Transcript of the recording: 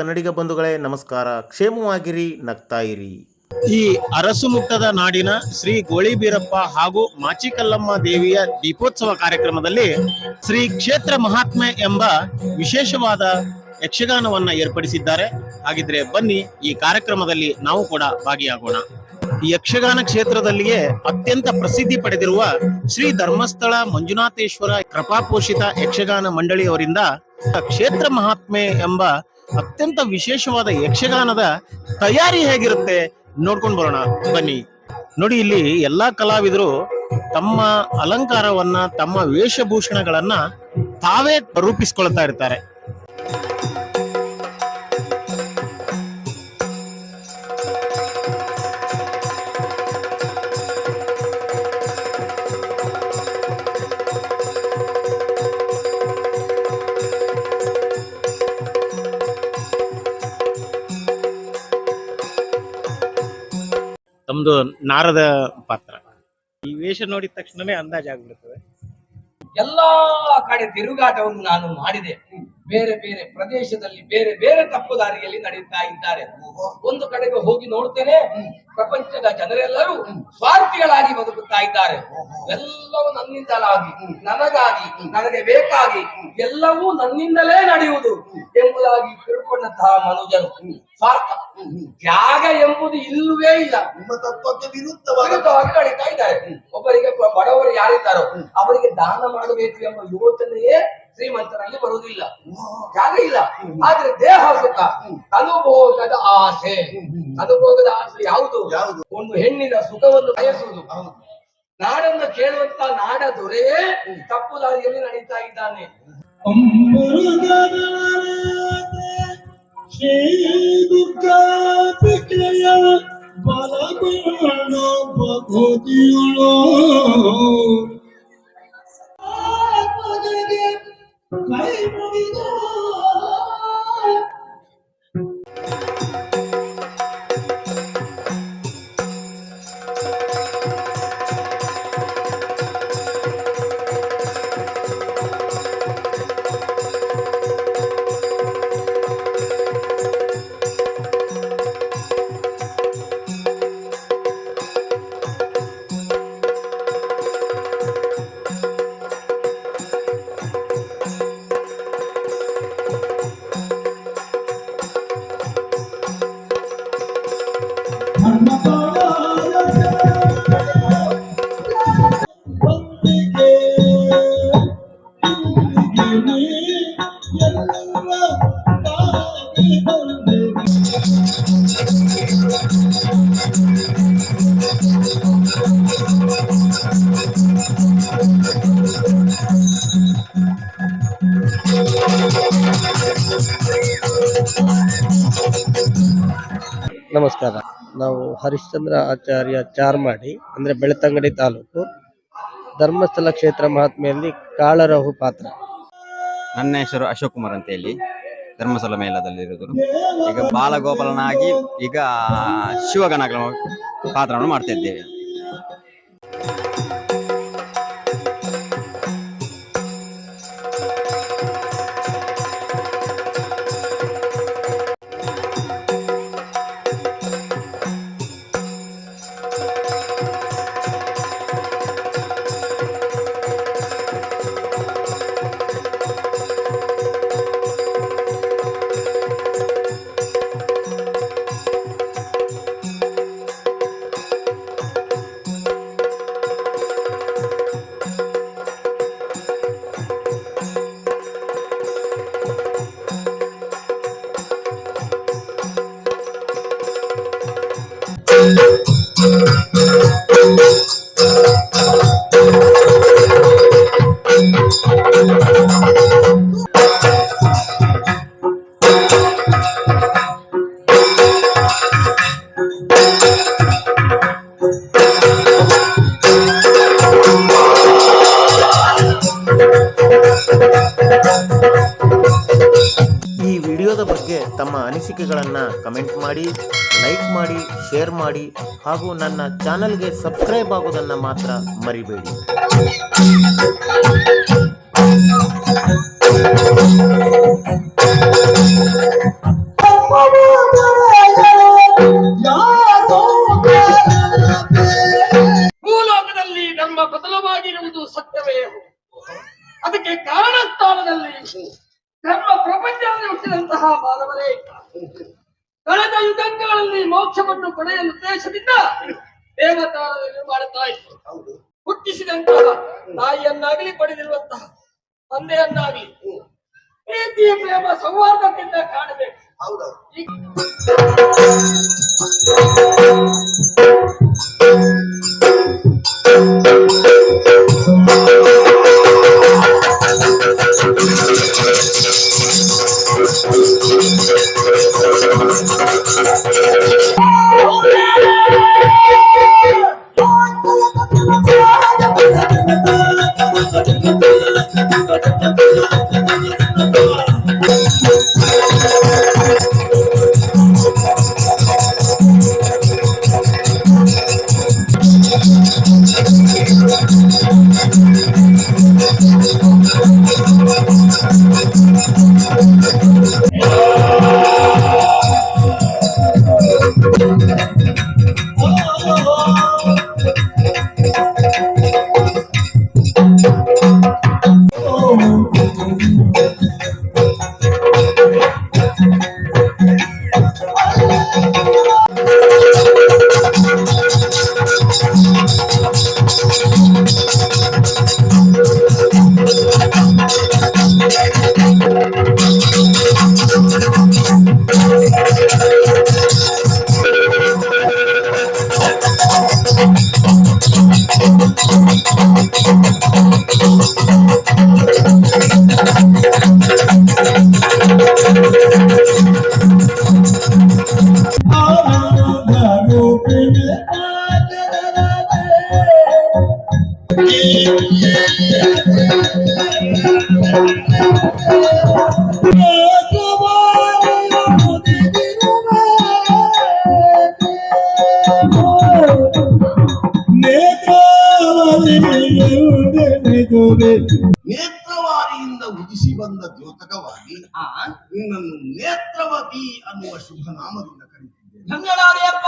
ಕನ್ನಡಿಗ ಬಂಧುಗಳೇ ನಮಸ್ಕಾರ. ಕ್ಷೇಮವಾಗಿರಿ, ನಗ್ತಾ ಇರಿ. ಈ ಅರಸು ಮುಟ್ಟದ ನಾಡಿನ ಶ್ರೀ ಗೋಳಿಬೀರಪ್ಪ ಹಾಗೂ ಮಾಚಿಕಲ್ಲಮ್ಮ ದೇವಿಯ ದೀಪೋತ್ಸವ ಕಾರ್ಯಕ್ರಮದಲ್ಲಿ ಶ್ರೀ ಕ್ಷೇತ್ರ ಮಹಾತ್ಮೆ ಎಂಬ ವಿಶೇಷವಾದ ಯಕ್ಷಗಾನವನ್ನ ಏರ್ಪಡಿಸಿದ್ದಾರೆ. ಹಾಗಿದ್ರೆ ಬನ್ನಿ ಈ ಕಾರ್ಯಕ್ರಮದಲ್ಲಿ ನಾವು ಕೂಡ ಭಾಗಿಯಾಗೋಣ. ಈ ಯಕ್ಷಗಾನ ಕ್ಷೇತ್ರದಲ್ಲಿಯೇ ಅತ್ಯಂತ ಪ್ರಸಿದ್ಧಿ ಪಡೆದಿರುವ ಶ್ರೀ ಧರ್ಮಸ್ಥಳ ಮಂಜುನಾಥೇಶ್ವರ ಕೃಪಾಪೋಷಿತ ಯಕ್ಷಗಾನ ಮಂಡಳಿಯವರಿಂದ ಕ್ಷೇತ್ರ ಮಹಾತ್ಮೆ ಎಂಬ ಅತ್ಯಂತ ವಿಶೇಷವಾದ ಯಕ್ಷಗಾನದ ತಯಾರಿ ಹೇಗಿರುತ್ತೆ ನೋಡ್ಕೊಂಡು ಬರೋಣ ಬನ್ನಿ. ನೋಡಿ, ಇಲ್ಲಿ ಎಲ್ಲಾ ಕಲಾವಿದರು ತಮ್ಮ ಅಲಂಕಾರವನ್ನ, ತಮ್ಮ ವೇಷಭೂಷಣಗಳನ್ನ ತಾವೇ ರೂಪಿಸ್ಕೊಳ್ತಾ ಇರ್ತಾರೆ. ತಮ್ದು ನಾರದ ಪಾತ್ರ. ಈ ವೇಷ ನೋಡಿದ ತಕ್ಷಣವೇ ಅಂದಾಜಾಗ್ಬಿಡ್ತದೆ. ಎಲ್ಲಾ ಕಡೆ ತಿರುಗಾಟವನ್ನು ನಾನು ಮಾಡಿದೆ. ಬೇರೆ ಬೇರೆ ಪ್ರದೇಶದಲ್ಲಿ ಬೇರೆ ಬೇರೆ ತಪ್ಪು ದಾರಿಯಲ್ಲಿ ನಡೀತಾ ಇದ್ದಾರೆ. ಒಂದು ಕಡೆಗೆ ಹೋಗಿ ನೋಡ್ತೇನೆ, ಪ್ರಪಂಚದ ಜನರೆಲ್ಲರೂ ಸ್ವಾರ್ಥಿಗಳಾಗಿ ಬದುಕುತ್ತಾ ಇದ್ದಾರೆ. ಎಲ್ಲವೂ ನನ್ನಿಂದಲಾಗಿ, ನನಗಾಗಿ, ನನಗೆ ಬೇಕಾಗಿ, ಎಲ್ಲವೂ ನನ್ನಿಂದಲೇ ನಡೆಯುವುದು ಎಂಬುದಾಗಿ ತಿಳ್ಕೊಂಡಂತಹ ಮನುಜರು ಸ್ವಾರ್ಥ, ತ್ಯಾಗ ಎಂಬುದು ಇಲ್ಲವೇ ಇಲ್ಲ. ನಿಮ್ಮ ತತ್ವಕ್ಕೆ ವಿರುದ್ಧವಾಗಿ ನಡೀತಾ ಇದ್ದಾರೆ. ಒಬ್ಬರಿಗೆ ಬಡವರು ಯಾರಿದ್ದಾರೋ ಅವರಿಗೆ ದಾನ ಮಾಡಬೇಕು ಎಂಬ ಯೋಚನೆಯೇ ಶ್ರೀಮಂತರಲ್ಲಿ ಬರುವುದಿಲ್ಲ. ತ್ಯಾಗ ಇಲ್ಲ. ಆದ್ರೆ ದೇಹ ಸುಖ, ಅನುಭೋಗದ ಆಸೆ. ಅನುಭೋಗದ ಆಸೆ ಯಾವುದು? ಒಂದು ಹೆಣ್ಣಿನ ಸುಖವನ್ನು ಬಯಸುವುದು. ನಾಡನ್ನು ಕೇಳುವಂತ ನಾಡ ದೊರೆಯೇ ತಪ್ಪು ದಾರಿಯಲ್ಲಿ ನಡೀತಾ ಇದ್ದಾನೆ. ಶ್ರೀ ದುರ್ಗಾಂಬಿಕೆಯ ಬಲಗಾಣ ಭಗವತಿಯಳು ಕೈ ಮುಗಿದು ನಮಸ್ಕಾರ. ನಾವು ಹರಿಶ್ಚಂದ್ರ ಆಚಾರ್ಯ ಚಾರ್ಮಾಡಿ, ಅಂದ್ರೆ ಬೆಳ್ತಂಗಡಿ ತಾಲೂಕು, ಧರ್ಮಸ್ಥಳ ಕ್ಷೇತ್ರ ಮಹಾತ್ಮೆಯಲ್ಲಿ ಕಾಳರಹು ಪಾತ್ರ. ನನ್ನ ಹೆಸರು ಅಶೋಕ್ ಕುಮಾರ್ ಅಂತ ಹೇಳಿ, ಧರ್ಮಸ್ಥಳ ಮೇಳದಲ್ಲಿರುವುದು. ಈಗ ಬಾಲಗೋಪಾಲನಾಗಿ ಈಗ ಶಿವಗಣಗಳ ಪಾತ್ರವನ್ನು ಮಾಡ್ತಾ ಇದ್ದೇವೆ. ಈ ವಿಡಿಯೋದ ಬಗ್ಗೆ ತಮ್ಮ ಅನಿಸಿಕೆಗಳನ್ನು ಕಮೆಂಟ್ ಮಾಡಿ, ಲೈಕ್ ಮಾಡಿ, ಶೇರ್ ಮಾಡಿ ಹಾಗೂ ನನ್ನ ಚಾನಲ್ಗೆ ಸಬ್ಸ್ಕ್ರೈಬ್ ಆಗೋದನ್ನು ಮಾತ್ರ ಮರಿಬೇಡಿ. ಧರ್ಮ ಪ್ರಪಂಚದಲ್ಲಿ ಹುಟ್ಟಿದಂತಹ ಮಾನವರೇ, ಕಳೆದ ಯುಗಗಳಲ್ಲಿ ಮೋಕ್ಷವನ್ನು ಪಡೆಯಲು ಉದ್ದೇಶದಿಂದ ದೇವತಾರದಲ್ಲಿ ಮಾಡುತ್ತಾ ಇತ್ತು. ಹುಟ್ಟಿಸಿದಂತಹ ತಾಯಿಯನ್ನಾಗಲಿ ಪಡೆದಿರುವಂತಹ ತಂದೆಯನ್ನಾಗಲಿ ಪ್ರೀತಿ ಪ್ರೇಮ ಸಂವಾದದಿಂದ ಕಾಣಬೇಕು. ನೇತ್ರವಾರಿಯಿಂದ ಉದಿಸಿ ಬಂದ ದ್ಯೋತಕವಾಗಿ ನಿನ್ನನ್ನು ನೇತ್ರವತಿ ಅನ್ನುವ ಶುಭ ನಾಮದಿಂದ ಕರೆಯುತ್ತಿದ್ದೇನೆ. ಧನ್ಯನಾದೆಯಪ್ಪ.